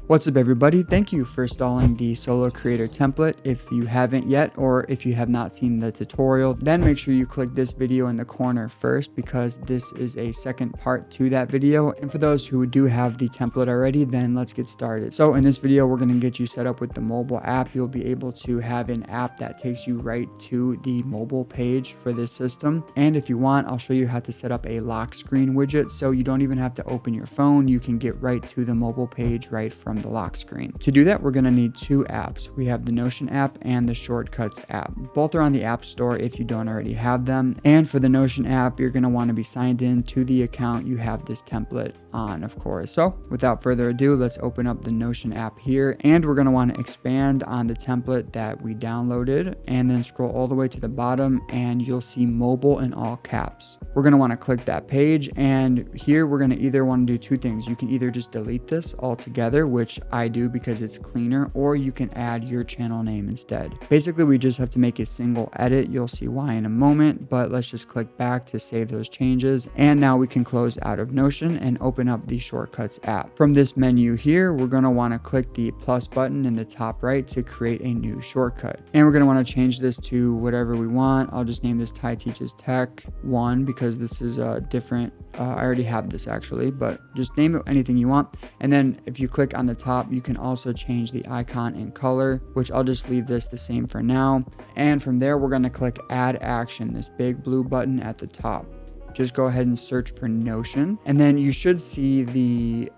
What's up everybody, thank you for installing the Solo Creator template. If you haven't yet, or if you have not seen the tutorial, then make sure you click this video in the corner first because this is a second part to that video. And for those who do have the template already, then let's get started. So in this video, we're going to get you set up with the mobile app. You'll be able to have an app that takes you right to the mobile page for this system. And if you want, I'll show you how to set up a lock screen widget so you don't even have to open your phone. You can get right to the mobile page right from the lock screen. To do that, we're going to need two apps. We have the Notion app and the Shortcuts app. Both are on the App Store if you don't already have them. And for the Notion app, you're going to want to be signed in to the account you have this template on, of course. So without further ado, let's open up the Notion app here, and we're going to want to expand on the template that we downloaded and then scroll all the way to the bottom and you'll see mobile in all caps. We're going to want to click that page, and here we're going to either want to do two things. You can either just delete this altogether, which I do because it's cleaner, or you can add your channel name instead. Basically, we just have to make a single edit. You'll see why in a moment, but let's just click back to save those changes. And now we can close out of Notion and open up the Shortcuts app. From this menu here, we're going to want to click the plus button in the top right to create a new shortcut. And we're going to want to change this to whatever we want. I'll just name this Ty Teaches Tech 1 because this is a different, I already have this actually, but just name it anything you want. And then if you click on the top, you can also change the icon in color, which I'll just leave this the same for now. And from there, we're going to click Add Action, this big blue button at the top. Just go ahead and search for Notion, and then you should see the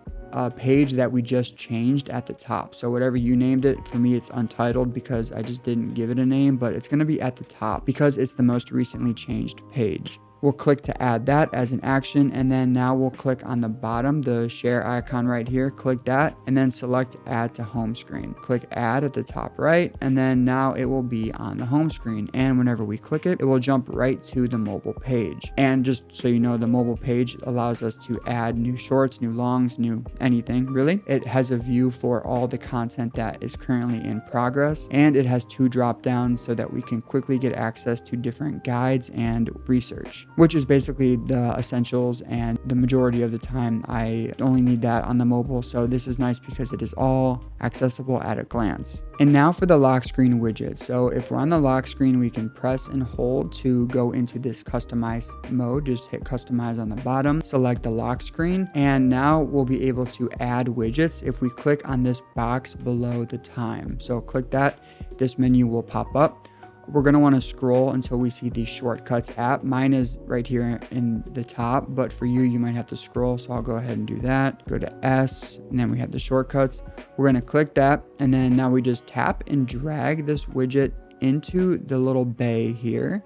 page that we just changed at the top. So whatever you named it, for me it's untitled because I just didn't give it a name, but it's going to be at the top because it's the most recently changed page. We'll click to add that as an action, and then now we'll click on the bottom, the share icon right here, click that, and then select add to home screen. Click add at the top right, and then now it will be on the home screen, and whenever we click it, it will jump right to the mobile page. And just so you know, the mobile page allows us to add new shorts, new longs, new anything really. It has a view for all the content that is currently in progress, and it has two drop downs so that we can quickly get access to different guides and research, which is basically the essentials, and the majority of the time I only need that on the mobile. So this is nice because it is all accessible at a glance. And now for the lock screen widget. So if we're on the lock screen, we can press and hold to go into this customize mode. Just hit customize on the bottom, select the lock screen, and now we'll be able to add widgets if we click on this box below the time. So click that, this menu will pop up. We're going to want to scroll until we see the Shortcuts app. Mine is right here in the top, but for you, you might have to scroll. So I'll go ahead and do that. Go to S, and then we have the shortcuts. We're going to click that, and then now we just tap and drag this widget into the little bay here.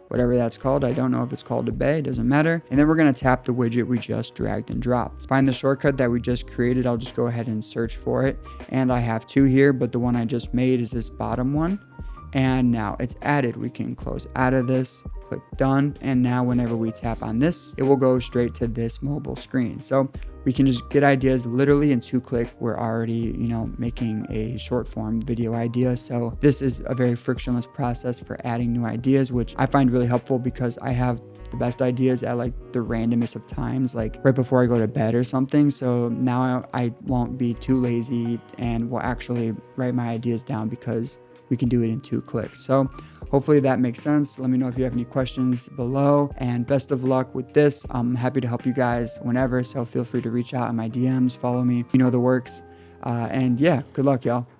Whatever that's called. I don't know if it's called a bay, doesn't matter. And then we're going to tap the widget we just dragged and dropped. Find the shortcut that we just created. I'll just go ahead and search for it. And I have two here, but the one I just made is this bottom one. And now it's added. We can close out of this, click done, and now whenever we tap on this, it will go straight to this mobile screen. So we can just get ideas literally in 2 clicks. We're already, making a short form video idea. So this is a very frictionless process for adding new ideas, which I find really helpful because I have the best ideas at like the randomest of times, like right before I go to bed or something. So now I won't be too lazy and will actually write my ideas down because we can do it in 2 clicks. So hopefully that makes sense. Let me know if you have any questions below, and best of luck with this. I'm happy to help you guys whenever, so feel free to reach out in my DMs, follow me, you know the works. And yeah, good luck, y'all.